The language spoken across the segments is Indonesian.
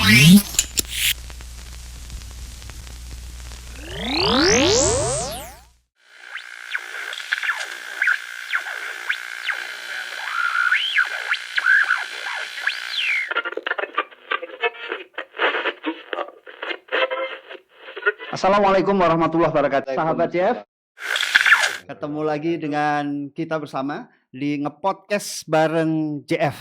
Assalamualaikum warahmatullahi wabarakatuh. Sahabat JF, ketemu lagi dengan kita bersama di Ngepodcast bareng JF,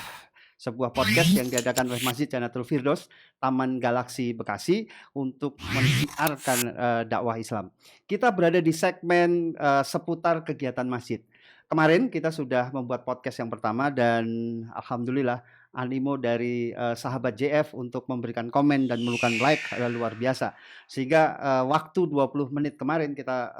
sebuah podcast yang diadakan oleh Masjid Jannatul Firdaus Taman Galaksi Bekasi untuk mensiarkan dakwah Islam. Kita berada di segmen seputar kegiatan masjid. Kemarin kita sudah membuat podcast yang pertama dan alhamdulillah animo dari sahabat JF untuk memberikan komen dan menemukan like luar biasa. Sehingga waktu 20 menit kemarin kita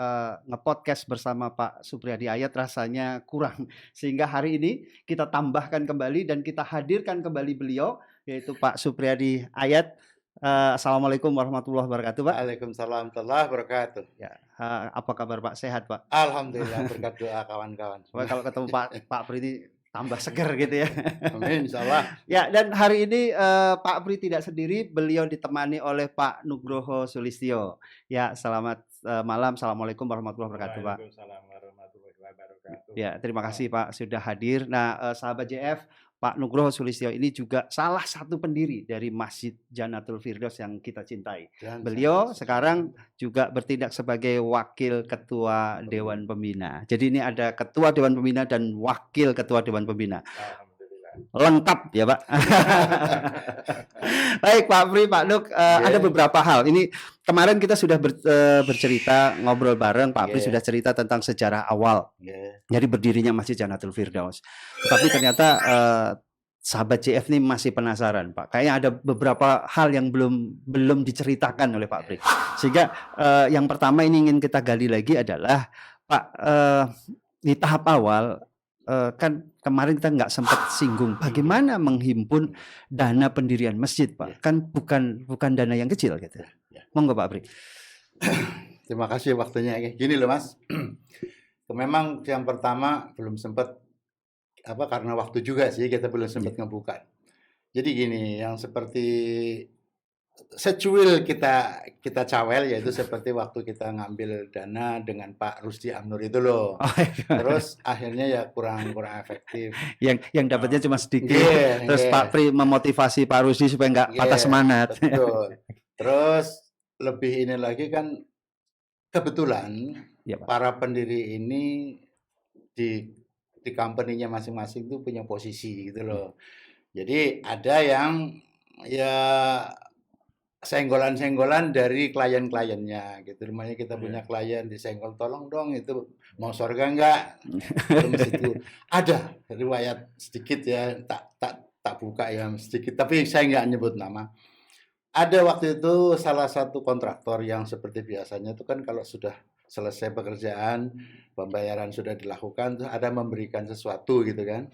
ngepodcast bersama Pak Supriyadi Ayat rasanya kurang. Sehingga hari ini kita tambahkan kembali dan kita hadirkan kembali beliau, yaitu Pak Supriyadi Ayat. Assalamualaikum warahmatullahi wabarakatuh, Pak. Waalaikumsalam warahmatullahi wabarakatuh. Ya, apa kabar Pak? Sehat, Pak? Alhamdulillah, berkat doa kawan-kawan. Kalau ketemu Pak Pri tambah seger gitu ya. Amin, insyaallah. Ya, dan hari ini Pak Pri tidak sendiri, beliau ditemani oleh Pak Nugroho Sulistyo. Ya, selamat malam. Assalamualaikum warahmatullahi wabarakatuh, Pak. Waalaikumsalam warahmatullahi wabarakatuh. Ya, terima kasih Pak sudah hadir. Nah, sahabat JF, Pak Nugroho Sulistyo ini juga salah satu pendiri dari Masjid Jannatul Firdaus yang kita cintai. Beliau sekarang juga bertindak sebagai Wakil Ketua Dewan Pembina. Jadi ini ada Ketua Dewan Pembina dan Wakil Ketua Dewan Pembina. Lengkap ya Pak. Baik Pak Pri, Pak Nuk, ada beberapa hal. Ini kemarin kita sudah bercerita, ngobrol bareng. Pak Pri sudah cerita tentang sejarah awal dari berdirinya Masjid Jannatul Firdaus. Tapi ternyata sahabat JF ini masih penasaran Pak. Kayaknya ada beberapa hal yang belum diceritakan oleh Pak Pri. Sehingga yang pertama ini ingin kita gali lagi adalah Pak, di tahap awal kan kemarin kita nggak sempat singgung bagaimana menghimpun dana pendirian masjid, Pak. Kan bukan dana yang kecil gitu. Monggo Pak Pri. Terima kasih waktunya. Gini loh Mas. Memang yang pertama belum sempat karena waktu juga sih kita belum sempat ngebuka. Jadi gini, yang seperti secuil kita cawel, yaitu seperti waktu kita ngambil dana dengan Pak Rusdi Amnur itu loh. Terus akhirnya ya kurang efektif. Yang dapatnya cuma sedikit. Terus Pak Pri memotivasi Pak Rusdi supaya nggak patah semangat. Betul. Terus lebih ini lagi kan kebetulan para pendiri ini di company-nya masing-masing itu punya posisi gitu loh. Jadi ada yang ya senggolan-senggolan dari klien-kliennya gitu. Namanya kita punya klien disenggol, tolong dong itu mau surga enggak? Itu ada riwayat sedikit ya, tak buka ya sedikit, tapi saya enggak nyebut nama. Ada waktu itu salah satu kontraktor yang seperti biasanya itu kan kalau sudah selesai pekerjaan, pembayaran sudah dilakukan, terus ada memberikan sesuatu gitu kan.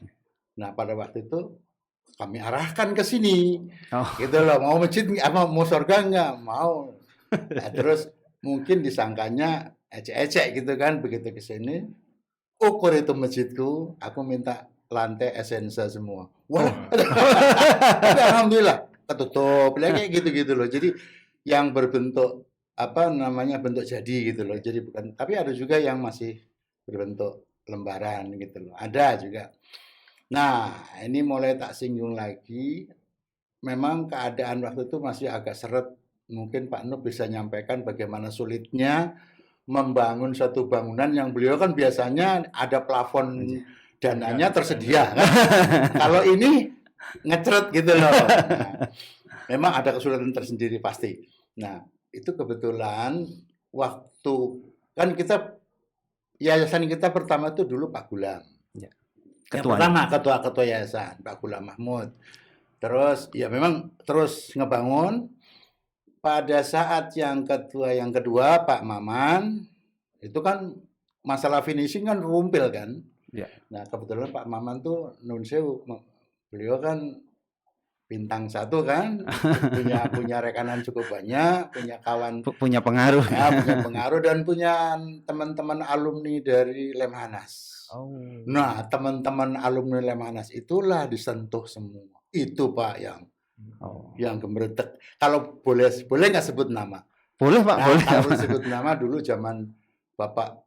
Nah, pada waktu itu kami arahkan ke sini, gitu loh. Mau masjid mau surga enggak? Mau. Nah, terus mungkin disangkanya ecek-ecek gitu kan, begitu ke sini, ukur itu masjidku, aku minta lantai esensa semua. Wah, alhamdulillah ketutup, kayak gitu loh. Jadi yang berbentuk bentuk jadi gitu loh. Jadi bukan, tapi ada juga yang masih berbentuk lembaran gitu loh. Ada juga. Nah, ini mulai tak singgung lagi. Memang keadaan waktu itu masih agak seret. Mungkin Pak Nur bisa nyampaikan bagaimana sulitnya membangun suatu bangunan yang beliau kan biasanya ada plafon dananya tersedia kan. Kalau ini ngecret gitu loh. Nah, memang ada kesulitan tersendiri pasti. Nah, itu kebetulan waktu kan yayasan kita pertama itu dulu Pak Gulam. Yang pertama ketua yayasan Pak Gulam Mahmud. Terus ya memang terus ngebangun. Pada saat yang kedua Pak Maman, itu kan masalah finishing kan rumpil kan. Nah kebetulan Pak Maman tuh nun sewu, beliau kan bintang 1 kan, punya rekanan cukup banyak, punya kawan, punya pengaruh, punya pengaruh dan punya teman-teman alumni dari Lemhanas. Nah, teman-teman alumni Lemhanas itulah disentuh semua. Itu Pak yang Oh. Yang gemeretek. Kalau boleh nggak sebut nama? Boleh Pak, Nah, boleh. kalau sebut nama dulu zaman Bapak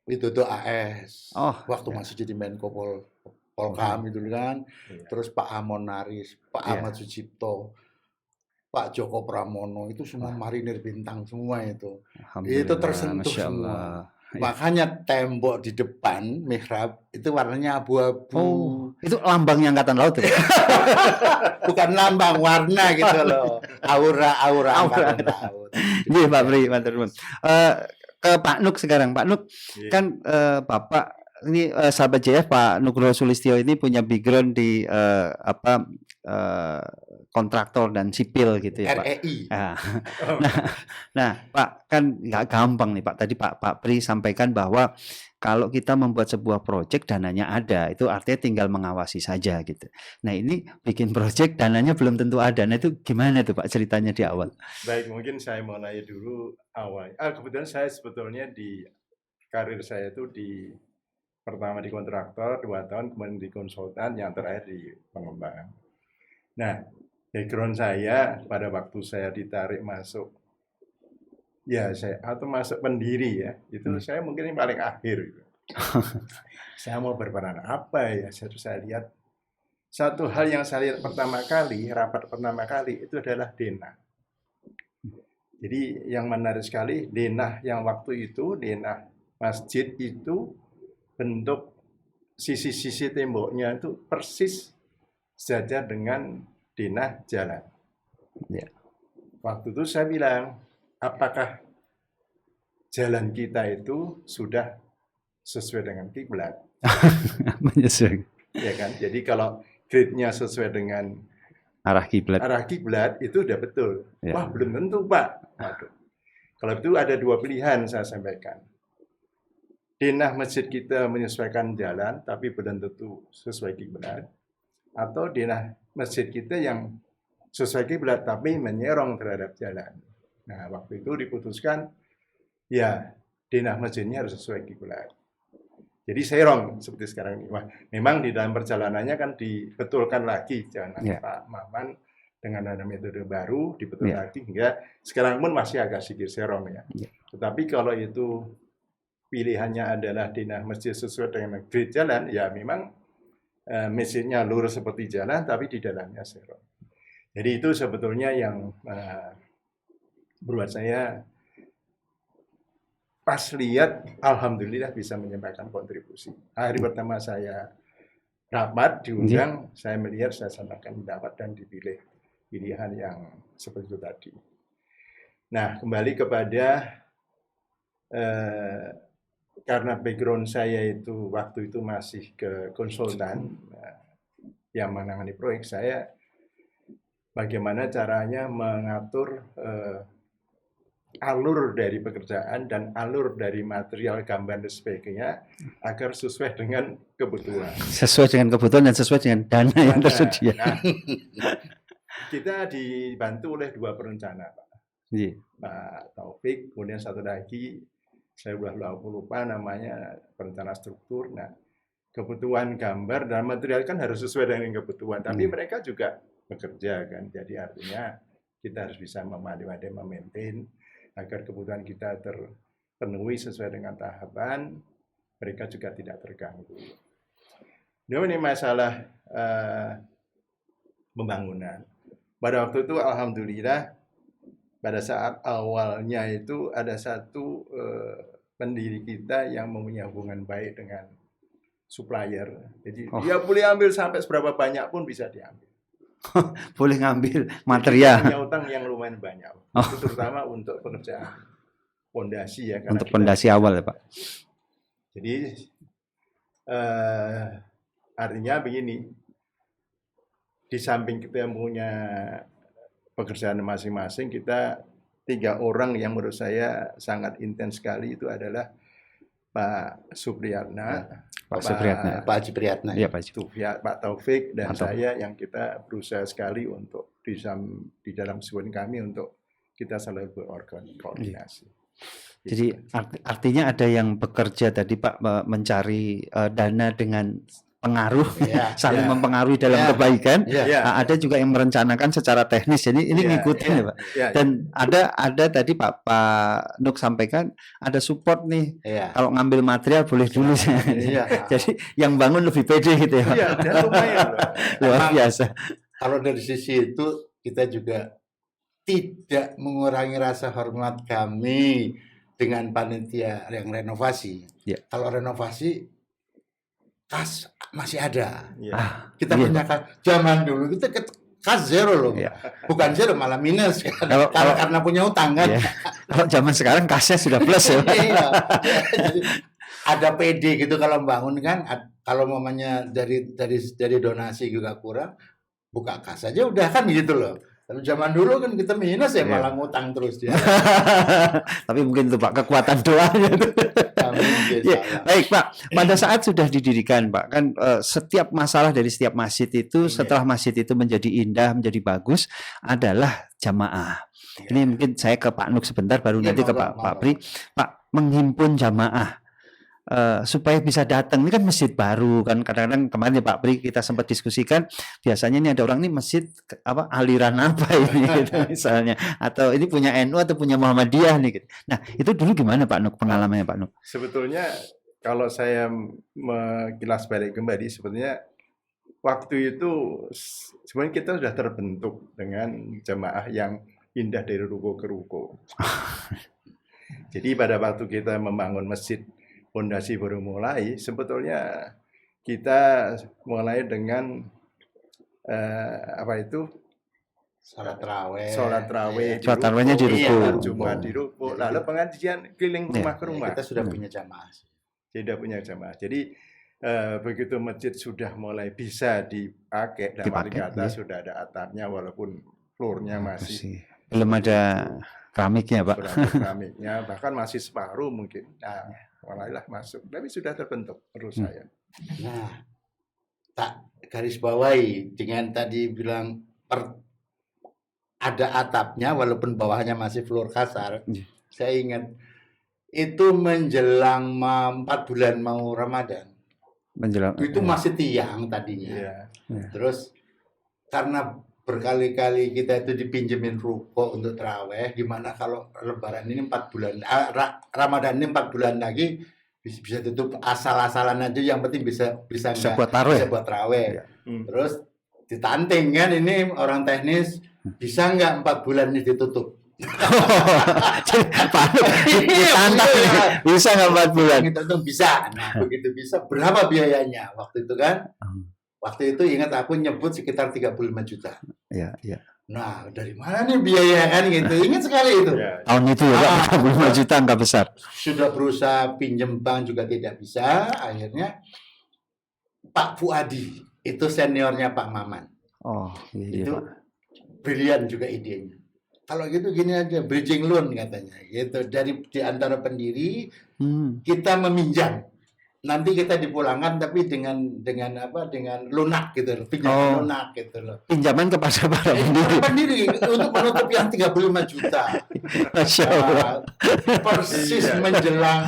Widodo AS, Oh, waktu ya. masih jadi Menko Polkam itu kan. Iya. Terus Pak Amon Naris, Pak Iya. Ahmad Sucipto, Pak Joko Pramono, itu semua marinir bintang semua itu. Itu tersentuh Masya semua. Allah. Ya. Makanya tembok di depan mihrab itu warnanya abu-abu. Oh, itu lambangnya Angkatan Laut ya? Bukan lambang, warna gitu loh. Aura Angkatan Laut. Iya Pak Pri, matur nuwun. Ke Pak Nuk sekarang. Pak Nuk, Iya. kan Bapak ini sahabat JF Pak Nugroho Sulistyo ini punya background di kontraktor dan sipil gitu ya Pak. REI. Nah, Pak, kan nggak gampang nih Pak. Tadi Pak Pri sampaikan bahwa kalau kita membuat sebuah proyek dananya ada, itu artinya tinggal mengawasi saja gitu. Nah ini bikin proyek dananya belum tentu ada. Nah itu gimana tuh Pak ceritanya di awal? Baik, mungkin saya mau nanya dulu awal. Kebetulan saya sebetulnya di karir saya itu pertama di kontraktor 2 tahun, kemudian di konsultan, yang terakhir di pengembang. Nah, background saya pada waktu saya ditarik masuk, masuk pendiri ya, itu saya mungkin yang paling akhir. Gitu. Saya mau berperan apa ya? Saya lihat satu hal yang saya lihat rapat pertama kali itu adalah denah. Jadi yang menarik sekali, denah yang waktu itu, denah masjid itu bentuk sisi-sisi temboknya itu persis sejajar dengan denah jalan. Ya. Waktu itu saya bilang, apakah jalan kita itu sudah sesuai dengan kiblat? Menyesuaikan. Ya kan? Jadi kalau gridnya sesuai dengan arah kiblat itu udah betul. Ya. Wah, belum tentu Pak. Waduh. Kalau itu ada 2 pilihan saya sampaikan. Denah masjid kita menyesuaikan jalan, tapi belum tentu sesuai kiblat. Atau denah masjid kita yang sesuai kiblat, tapi menyerong terhadap jalan. Nah, waktu itu diputuskan, ya denah masjidnya harus sesuai kiblat. Jadi serong seperti sekarang ini. Wah, memang di dalam perjalanannya kan dibetulkan lagi jangan Pak Maman dengan ada metode baru dibetul lagi hingga sekarang pun masih agak sedikit serong ya. Tetapi kalau itu pilihannya adalah denah masjid sesuai dengan grid jalan, ya memang masjidnya lurus seperti jalan tapi di dalamnya serong. Jadi itu sebetulnya yang buat saya pas lihat, alhamdulillah bisa menyampaikan kontribusi. Hari pertama saya rapat, diundang, saya melihat, saya sampaikan pendapat dan dipilih pilihan yang seperti itu tadi. Nah, kembali kepada, karena background saya itu waktu itu masih ke konsultan, yang menangani proyek, saya bagaimana caranya mengatur alur dari pekerjaan dan alur dari material gambar dan sebagainya agar sesuai dengan kebutuhan. Sesuai dengan kebutuhan dan sesuai dengan dana yang tersedia. Nah, kita dibantu oleh 2 perencana, Pak. Iya. Pak Taufik, kemudian satu lagi, saya udah lupa namanya, perencana struktur. Nah, kebutuhan gambar dan material kan harus sesuai dengan kebutuhan, tapi mereka juga bekerja kan. Jadi artinya kita harus bisa memaintain agar kebutuhan kita terpenuhi sesuai dengan tahapan, mereka juga tidak terganggu. Ini masalah pembangunan. Pada waktu itu alhamdulillah pada saat awalnya itu ada satu pendiri kita yang mempunyai hubungan baik dengan supplier. Jadi dia boleh ambil sampai seberapa banyak pun bisa diambil. Boleh ngambil material. Punya utang yang lumayan banyak. Itu terutama untuk pekerjaan fondasi ya. Untuk fondasi awal ya Pak. Jadi artinya begini, di samping kita punya pekerjaan masing-masing, kita 3 orang yang menurut saya sangat intens sekali itu adalah Pak Supriyatna, Pak Haji Priyatna, ya, Pak Taufik dan saya yang kita berusaha sekali untuk di dalam suun kami untuk kita selalu berkoordinasi. Jadi artinya ada yang bekerja tadi Pak mencari dana dengan pengaruh, Iya, saling iya. mempengaruhi dalam Iya. kebaikan. Iya. Ya, Ada juga yang merencanakan secara teknis. Jadi ini Iya, ngikutin iya. ya Pak. ya, Dan ada tadi Pak Nuk sampaikan ada support nih. Iya. Kalau ngambil material boleh dulu. Iya. Jadi yang bangun lebih pede gitu ya Pak. Iya, dan lumayan loh. Luar Emang biasa. kalau dari sisi itu kita juga tidak mengurangi rasa hormat kami dengan panitia yang renovasi. Ya. Kalau renovasi kas masih ada. Iya. Kita Iya, punya kas zaman dulu kita kas zero loh. Iya. Bukan zero malah minus kan. Kalau- Karena punya utang kan. Iya. Kalau zaman sekarang kasnya sudah plus ya Pak. Iya. Jadi ada PD gitu kalau membangun kan. Kalau mamanya dari donasi juga kurang, buka kas aja udah kan gitu loh. Tapi zaman dulu kan kita minus ya Iya. malah ngutang terus dia. Tapi mungkin itu Pak kekuatan doanya. Ya, baik Pak, pada saat sudah didirikan Pak, kan setiap masalah dari setiap masjid itu Iya. setelah masjid itu menjadi indah, menjadi bagus adalah jamaah. Iya. Ini mungkin saya ke Pak Nuk sebentar, baru Iya, nanti ke monggo, Pak monggo. Pri. Pak, menghimpun jamaah supaya bisa datang. Ini kan masjid baru kan, kadang-kadang kemarin ya Pak Pri kita sempat diskusikan, biasanya ini ada orang ini masjid apa aliran apa ini gitu, misalnya, atau ini punya NU atau punya Muhammadiyah nih gitu. Nah, itu dulu gimana Pak Nuk pengalamannya Pak Nuk? Sebetulnya kalau saya kilas balik kembali, sebetulnya waktu itu sebenarnya kita sudah terbentuk dengan jamaah yang pindah dari ruko ke ruko. Jadi pada waktu kita membangun masjid, fondasi baru mulai, sebetulnya kita mulai dengan Salat tarawih. sholat tarawih, Sholat tarawihnya di ruko. sholat Jumat di ruko, lalu pengajian keliling Iya. rumah ke rumah. Kita sudah punya jamaah. Tidak punya jamaah. Jadi begitu masjid sudah mulai bisa dipakai, dan Dipakai, kata iya. sudah ada atapnya walaupun floornya masih Belum ada keramiknya Pak. kurang keramiknya, bahkan masih separuh mungkin. Nah, mulailah masuk. Tapi sudah terbentuk menurut saya. Nah, tak garis bawahi dengan tadi bilang ada atapnya walaupun bawahnya masih floor kasar. Iya. Saya ingat itu menjelang 4 bulan mau Ramadan. Menjelang Itu masih tiang tadinya. Iya. Terus karena berkali-kali kita itu dipinjemin ruko untuk terawih, gimana kalau Lebaran ini 4 bulan, Ramadan ini 4 bulan lagi bisa tutup asal-asalan aja, yang penting bisa bisa nggak buat taruh ya. bisa buat terawih. Iya. Terus ditanting kan, ini orang teknis bisa nggak 4 bulan ini ditutup? Pak Nuk ditantang Iya. bisa nggak 4 bulan? Ditutup bisa. Nah begitu bisa, berapa biayanya waktu itu kan? Waktu itu ingat aku nyebut sekitar 35 juta. Iya, iya. Nah, dari mana nih biaya kan gitu. Ingat sekali itu. Ya. Tahun itu ya Pak, 35 juta angka besar. Sudah berusaha pinjem bank juga tidak bisa. Akhirnya Pak Fuadi, itu seniornya Pak Maman. Oh, iya Itu Pak. brilian juga idenya. Kalau gitu gini aja, bridging loan katanya. Gitu. Di antara pendiri kita meminjam. Nanti kita dipulangkan tapi dengan lunak gitu loh, pinjaman lunak gitu loh. Pinjaman kepada para pendiri. Pendiri untuk menutup yang 35 juta. Masya Allah. Persis Iya. menjelang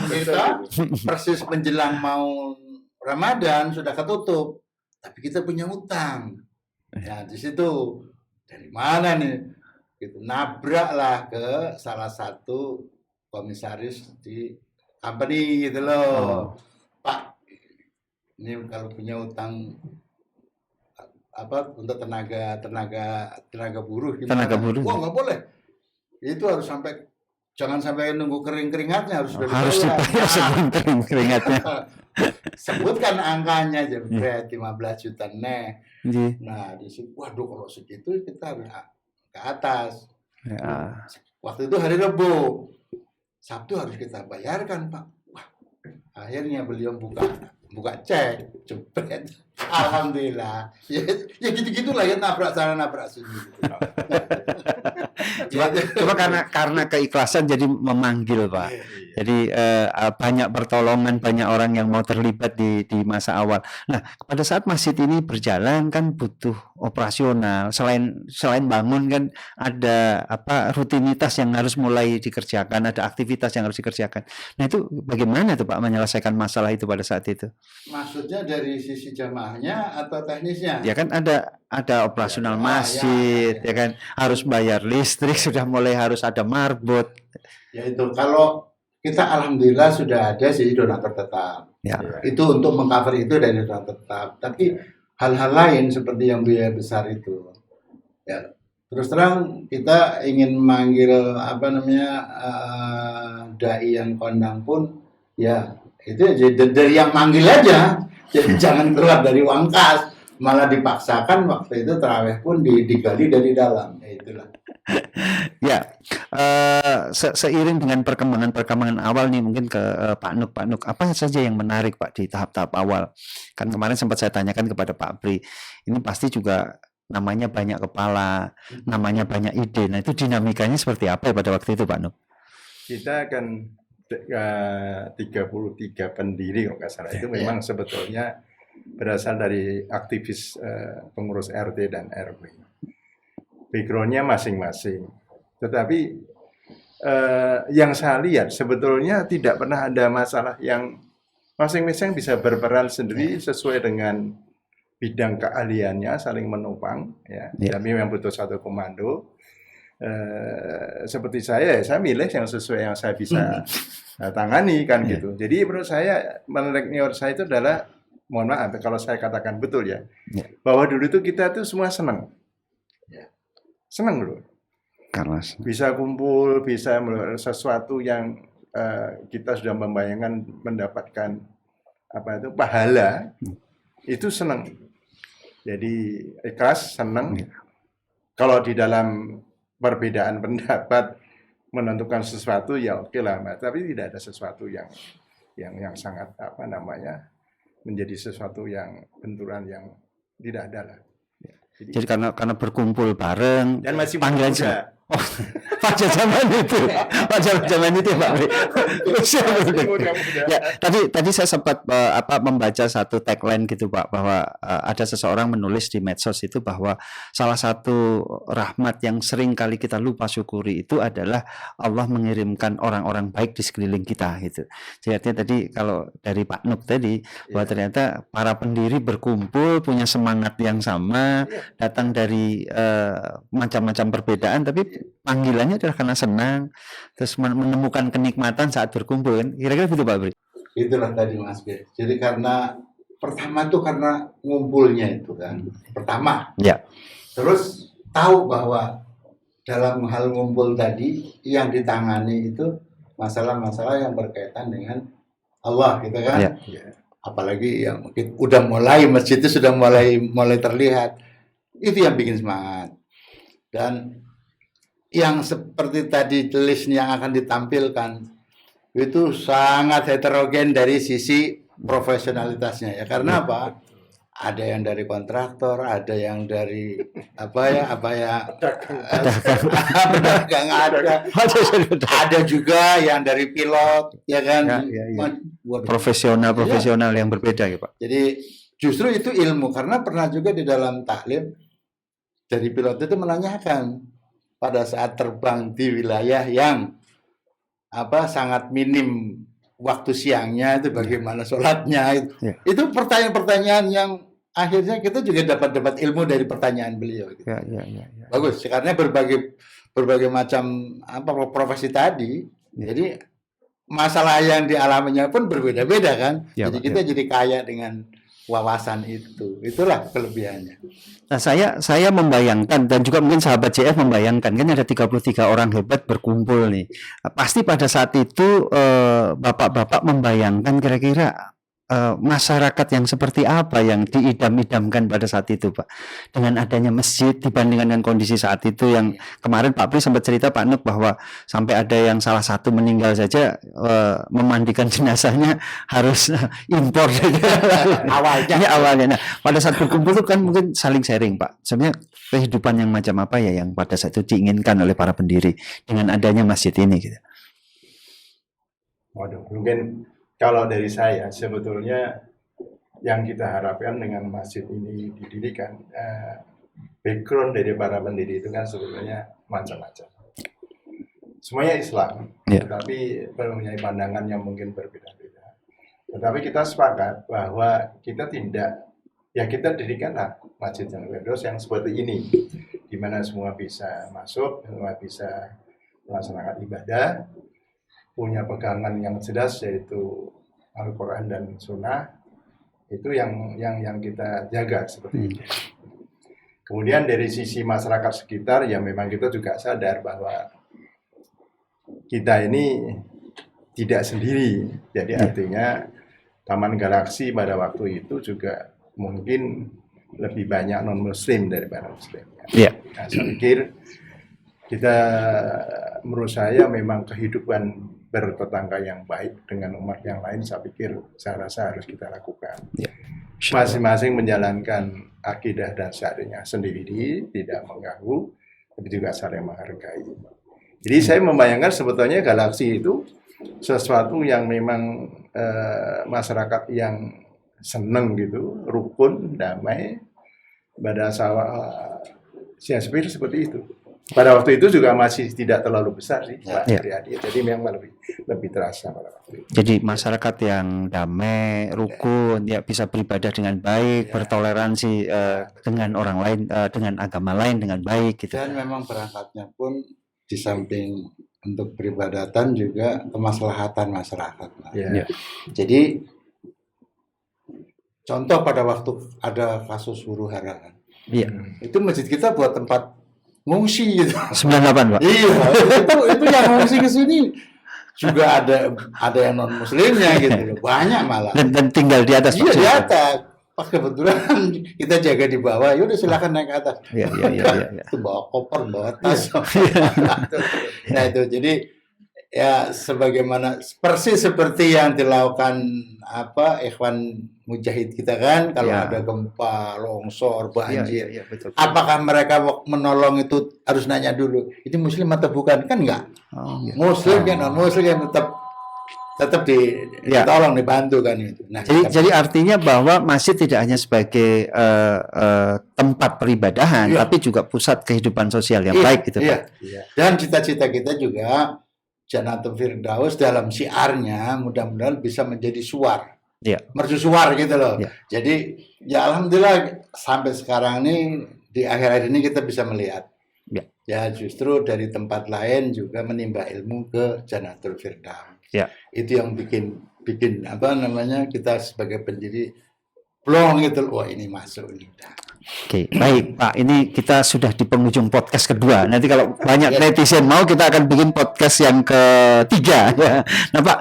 persis menjelang mau Ramadan sudah ketutup. Tapi kita punya utang. Nah, di situ dari mana nih? Gitu. Nabraklah ke salah satu komisaris di company gitu loh. Pak, ini kalau punya utang untuk tenaga buruh gimana? Tenaga buruh. Wah, nggak boleh. Itu harus jangan sampai nunggu keringatnya, harus sudah Harus dibayar sebelum keringatnya. Sebutkan angkanya aja, berat 15 juta nih. Iya. Nah, di situ waduh kalau segitu kita harus ke atas. Ya. Waktu itu hari Rabu. Sabtu harus kita bayarkan, Pak. Wah, akhirnya beliau buka cek, jepret. Alhamdulillah. Ya gitu-gitulah ya, nabrak sana nabrak sini. Cuma karena keikhlasan jadi memanggil Pak. Jadi banyak pertolongan, banyak orang yang mau terlibat di masa awal. Nah, pada saat masjid ini berjalan kan butuh operasional. Selain bangun kan ada rutinitas yang harus mulai dikerjakan, ada aktivitas yang harus dikerjakan. Nah, itu bagaimana tuh Pak menyelesaikan masalah itu pada saat itu? Maksudnya dari sisi jamaah jamaahnya atau teknisnya? Ya kan ada operasional Ya, masjid, ya. ya kan harus bayar listrik, sudah mulai harus ada marbot. Ya itu kalau kita alhamdulillah sudah ada sih donatur tetap. Ya. Itu untuk mengcover itu dari donatur tetap. Tapi hal-hal lain seperti yang biaya besar itu, ya terus terang kita ingin manggil dai yang kondang pun ya itu dari yang manggil aja. Jadi jangan keluar dari uang kas, malah dipaksakan waktu itu tarawih pun digali dari dalam. Ya itulah. Ya, seiring dengan perkembangan awal nih mungkin ke Pak Nuk, apa saja yang menarik Pak di tahap-tahap awal? Kan kemarin sempat saya tanyakan kepada Pak Bri, ini pasti juga namanya banyak kepala, namanya banyak ide. Nah itu dinamikanya seperti apa ya pada waktu itu Pak Nuk? Kita akan 33 pendiri kalau nggak salah itu memang sebetulnya berasal dari aktivis pengurus RT dan RW. Backgroundnya masing-masing. Tetapi yang saya lihat sebetulnya tidak pernah ada masalah yang masing-masing bisa berperan sendiri sesuai dengan bidang keahliannya, saling menopang. Ya. Kami memang butuh satu komando. Seperti saya milih yang sesuai yang saya bisa tangani kan gitu. Jadi menurut saya melek saya itu adalah, mohon maaf kalau saya katakan betul ya, bahwa dulu itu kita tuh semua senang. Senang loh. Karena bisa kumpul, bisa melakukan sesuatu yang kita sudah membayangkan mendapatkan pahala, itu senang. Jadi ikhlas, senang. Kalau di dalam perbedaan pendapat menentukan sesuatu ya oke lah, tapi tidak ada sesuatu yang sangat menjadi sesuatu yang benturan yang tidak ada lah. Jadi karena berkumpul bareng dan masih panggilan muda. pada zaman itu Pak Bri. Ya, tadi saya sempat membaca satu tagline gitu Pak, bahwa ada seseorang menulis di medsos itu bahwa salah satu rahmat yang sering kali kita lupa syukuri itu adalah Allah mengirimkan orang-orang baik di sekeliling kita gitu. Jadi artinya tadi kalau dari Pak Nuk tadi bahwa ternyata para pendiri berkumpul punya semangat yang sama, datang dari macam-macam perbedaan, tapi panggilannya adalah karena senang, terus menemukan kenikmatan saat berkumpul kan, kira-kira begitu Pak Bri? Itulah tadi Mas Bir. Jadi karena pertama tuh karena ngumpulnya itu kan, pertama. Ya. Terus tahu bahwa dalam hal ngumpul tadi yang ditangani itu masalah-masalah yang berkaitan dengan Allah gitu kan. Ya. Apalagi yang mungkin udah mulai masjid itu sudah mulai terlihat. Itu yang bikin semangat. Dan yang seperti tadi list yang akan ditampilkan itu sangat heterogen dari sisi profesionalitasnya ya. Karena apa? Ada yang dari kontraktor, ada yang dari pedagang ada juga yang dari pilot, ya kan? Profesional yang berbeda ya Pak. Jadi justru itu ilmu, karena pernah juga di dalam taklim dari pilot itu menanyakan pada saat terbang di wilayah yang sangat minim waktu siangnya itu bagaimana sholatnya itu pertanyaan-pertanyaan yang akhirnya kita juga dapat ilmu dari pertanyaan beliau gitu. Bagus karena berbagai macam profesi tadi jadi masalah yang dialaminya pun berbeda-beda kan jadi kita jadi kaya dengan wawasan itulah kelebihannya. Nah, saya membayangkan dan juga mungkin sahabat JF membayangkan kan ada 33 orang hebat berkumpul nih. Pasti pada saat itu bapak-bapak membayangkan kira-kira masyarakat yang seperti apa yang diidam-idamkan pada saat itu Pak. Dengan adanya masjid dibandingkan dengan kondisi saat itu yang kemarin Pak Pri sempat cerita Pak Nuk bahwa sampai ada yang salah satu meninggal saja memandikan jenazahnya harus impor awalnya. Nah, pada saat berkumpul itu kan mungkin saling sharing Pak. Sebenarnya kehidupan yang macam apa ya yang pada saat itu diinginkan oleh para pendiri dengan adanya masjid ini gitu. Waduh, mungkin kalau dari saya, sebetulnya yang kita harapkan dengan masjid ini didirikan, background dari para pendiri itu kan sebetulnya macam-macam. Semuanya Islam, tetapi mempunyai pandangan yang mungkin berbeda-beda. Tetapi kita sepakat bahwa kita tidak ya kita dirikanlah Masjid Janatul Firdaus yang seperti ini, di mana semua bisa masuk, semua bisa melaksanakan ibadah, punya pegangan yang jelas yaitu Al-Quran dan Sunnah. Itu yang kita jaga seperti itu. Kemudian dari sisi masyarakat sekitar, ya memang kita juga sadar bahwa kita ini tidak sendiri. Jadi artinya Taman Galaksi pada waktu itu juga mungkin lebih banyak non-muslim daripada muslim. Iya. Nah, saya pikir kita, menurut saya memang kehidupan bertetangga yang baik dengan umat yang lain, saya rasa harus kita lakukan. Ya. Masing-masing menjalankan akidah dan syariatnya sendiri, tidak mengganggu, tapi juga saling menghargai. Jadi saya membayangkan sebetulnya Galaksi itu sesuatu yang memang masyarakat yang seneng gitu, rukun, damai, pada saya pikir seperti itu. Pada waktu itu juga masih tidak terlalu besar sih, Pak Triadi. Jadi memang lebih terasa pada waktu itu. Jadi masyarakat yang damai, rukun, ya bisa beribadah dengan baik, bertoleransi dengan orang lain, dengan agama lain dengan baik gitu. Dan memang berangkatnya pun di samping untuk peribadatan juga kemaslahatan masyarakat. Ya. Jadi contoh pada waktu ada kasus huru-hara kan. Iya. Itu masjid kita buat tempat ngungsi gitu. 98, Pak. Iya, itu yang ngungsi ke sini juga ada yang non muslimnya gitu loh. Banyak malah. Dan tinggal di atas. Iya, di atas. Pas kebetulan kita jaga di bawah, yaudah silakan naik ke atas. Iya. Itu bawa koper, bawa tas. Nah itu jadi ya sebagaimana persis seperti yang dilakukan Ikhwan Mujahid kita kan, kalau ada gempa, longsor, banjir, betul. apakah mereka menolong itu harus nanya dulu ini muslim atau bukan? Kan enggak. Muslim kan, non muslim kan tetap ditolong, dibantu kan itu. Nah, jadi artinya bahwa masjid tidak hanya sebagai tempat peribadahan, tapi juga pusat kehidupan sosial yang baik gitu, Pak. Dan cita-cita kita juga Janatul Firdaus dalam syiarnya mudah-mudahan bisa menjadi suar. Mercusuar gitu loh. Jadi ya alhamdulillah sampai sekarang ini di akhir-akhir ini kita bisa melihat. Ya justru dari tempat lain juga menimba ilmu ke Janatul Firdaus. Itu yang bikin kita sebagai pendiri plong gitu. Wah ini masuk ini. Oke, baik Pak. Ini kita sudah di penghujung podcast kedua. Nanti kalau banyak netizen mau, kita akan bikin podcast yang ketiga. Nah Pak,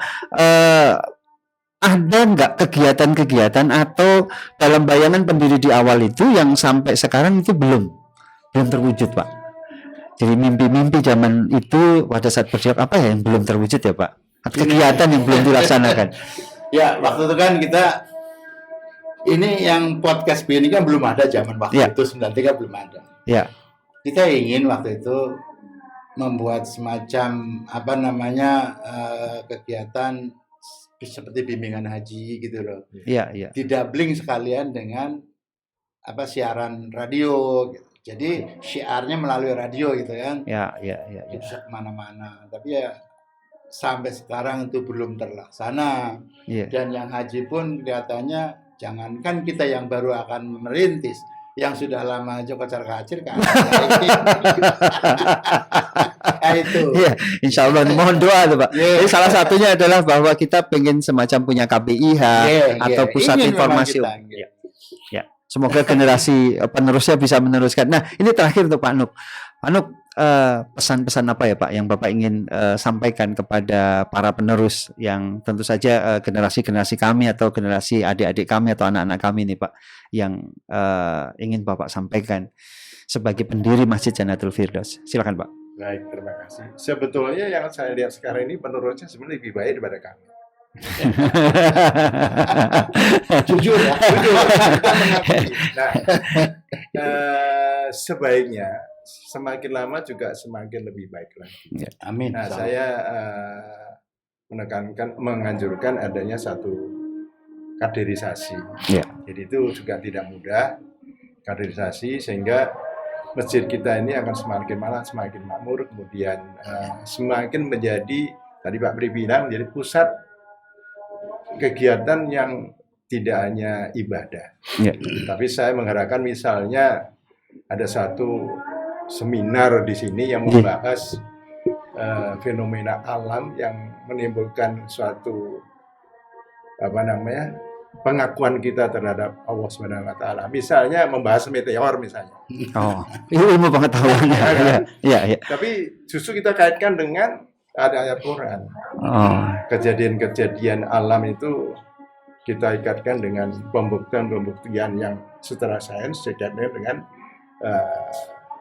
ada nggak kegiatan-kegiatan atau dalam bayangan pendiri di awal itu yang sampai sekarang itu belum terwujud, Pak? Jadi mimpi-mimpi zaman itu pada saat bersiap apa ya yang belum terwujud ya, Pak? Atau kegiatan yang belum dilaksanakan? Ya, waktu itu kan kita ini yang podcast ini kan belum ada zaman waktu itu 93 belum ada. Kita ingin waktu itu membuat semacam kegiatan seperti bimbingan haji gitu loh. Didoubling sekalian dengan siaran radio gitu. Jadi syiarnya melalui radio gitu kan. Bisa kemana-mana. Tapi ya sampai sekarang itu belum terlaksana. Dan yang haji pun kelihatannya jangankan kita yang baru akan merintis, yang sudah lama aja kocar-kacir kan. Itu. Insya Allah mohon doa tuh Pak. Jadi salah satunya adalah bahwa kita pengen semacam punya KBIH atau pusat informasi. Semoga generasi penerusnya bisa meneruskan. Nah, ini terakhir untuk Pak Nuk. Pak Nuk, pesan-pesan apa ya Pak yang Bapak ingin sampaikan kepada para penerus yang tentu saja generasi-generasi kami atau generasi adik-adik kami atau anak-anak kami nih Pak, yang ingin Bapak sampaikan sebagai pendiri Masjid Janatul Firdaus. Silakan Pak. Baik, terima kasih. Sebetulnya yang saya lihat sekarang ini penerusnya sebenarnya lebih baik daripada kami. Jujur ya. Nah, sebaiknya semakin lama juga semakin lebih baik lagi. Amin. Nah, saya menganjurkan adanya satu kaderisasi. Jadi itu juga tidak mudah, kaderisasi, sehingga masjid kita ini akan semakin makmur, kemudian semakin menjadi, tadi Pak Pri bilang, menjadi pusat kegiatan yang tidak hanya ibadah. Ya. Tapi saya mengharapkan misalnya ada satu seminar di sini yang membahas fenomena alam yang menimbulkan suatu pengakuan kita terhadap Allah Subhanahu wa taala. Misalnya membahas meteor misalnya. Oh, ilmu pengetahuan. Ya. Tapi justru kita kaitkan dengan ada ayat Quran. Oh. Kejadian-kejadian alam itu kita ikatkan dengan pembuktian-pembuktian yang secara sains dikaitkan dengan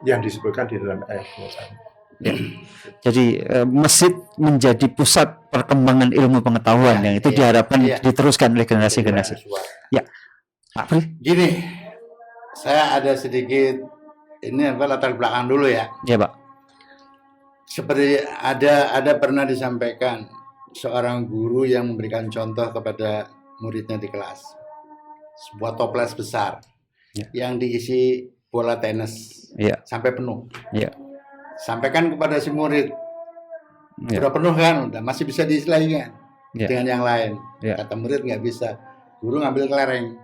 yang disebutkan di dalam ayat Quran. Ya. Jadi masjid menjadi pusat perkembangan ilmu pengetahuan yang itu diharapkan diteruskan oleh generasi-generasi. Ya, Pak Pri. Gini, saya ada sedikit latar belakang dulu ya. Ya, Pak. Seperti ada pernah disampaikan seorang guru yang memberikan contoh kepada muridnya di kelas, sebuah toples besar yang diisi bola tenis sampai penuh. Sampaikan kepada si murid, udah penuh kan, udah masih bisa diisi lagi kan dengan yang lain. Kata murid nggak bisa, guru ngambil kelereng.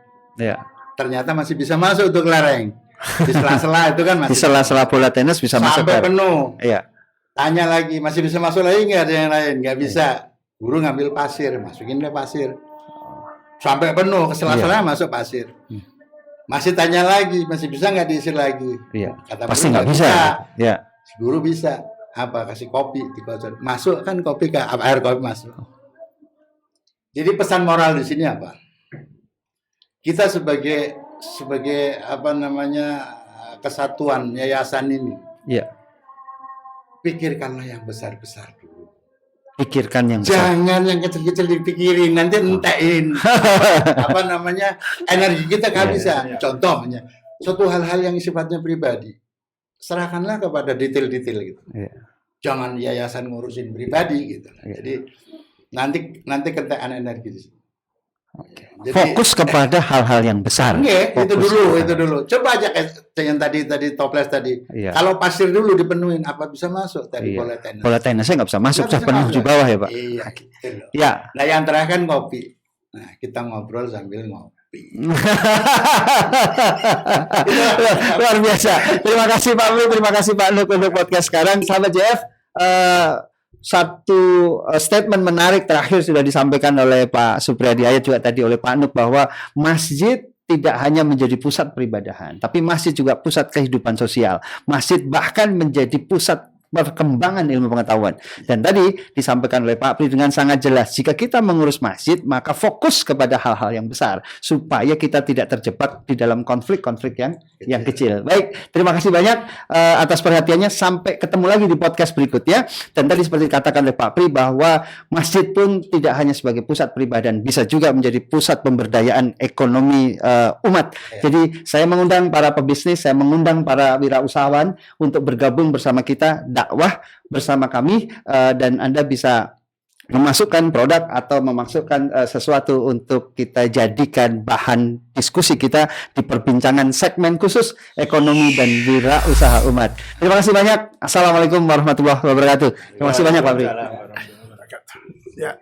Ternyata masih bisa masuk tuh kelereng di sela-sela itu kan masih. Di sela-sela bola tenis bisa masuk sampai penuh. Tanya lagi, masih bisa masuk lagi nggak ada yang lain? Nggak bisa. Guru ngambil pasir, masukin ke pasir. Sampai penuh, ke sela-sela masuk pasir. Masih tanya lagi, masih bisa nggak diisi lagi? Kata pasti nggak bisa. Guru bisa. Apa? Kasih kopi, dikocok. Masuk kan kopi ke air kopi masuk. Jadi pesan moral di sini apa? Kita sebagai kesatuan yayasan ini. Pikirkanlah yang besar-besar dulu. Pikirkan yang besar. Jangan yang kecil-kecil dipikirin, nanti entein energi kita kehabisan. Contohnya, suatu hal-hal yang sifatnya pribadi, serahkanlah kepada detail-detail gitu. Jangan yayasan ngurusin pribadi gitu. Jadi nanti kentekan energi di sini. Jadi, fokus kepada hal-hal yang besar. Itu dulu. Coba aja yang tadi toples tadi. Kalau pasir dulu dipenuhin, apa bisa masuk tadi bola tenis? Bola tenisnya nggak bisa masuk, sudah penuh di bawah ya, Pak. Gitu loh. Nah yang terakhir kan kopi. Nah kita ngobrol sambil ngopi. Luar biasa. Terima kasih Pak Pri, terima kasih Pak Nuk untuk podcast sekarang. Sahabat JF, satu statement menarik terakhir sudah disampaikan oleh Pak Supriyadi Ayat juga tadi oleh Pak Nuk bahwa masjid tidak hanya menjadi pusat peribadahan, tapi masjid juga pusat kehidupan sosial. Masjid bahkan menjadi pusat perkembangan ilmu pengetahuan. Dan tadi disampaikan oleh Pak Pri dengan sangat jelas, jika kita mengurus masjid, maka fokus kepada hal-hal yang besar, supaya kita tidak terjebak di dalam konflik-konflik yang kecil. Baik, terima kasih banyak atas perhatiannya. Sampai ketemu lagi di podcast berikutnya. Dan tadi seperti dikatakan oleh Pak Pri, bahwa masjid pun tidak hanya sebagai pusat peribadahan, bisa juga menjadi pusat pemberdayaan ekonomi umat. Jadi saya mengundang para pebisnis, saya mengundang para wirausahawan untuk bergabung bersama kita, dakwah bersama kami, dan Anda bisa memasukkan produk atau memasukkan sesuatu untuk kita jadikan bahan diskusi kita di perbincangan segmen khusus ekonomi dan wirausaha umat. Terima kasih banyak. Assalamualaikum warahmatullahi wabarakatuh. Terima kasih banyak Pak Pri. Ya.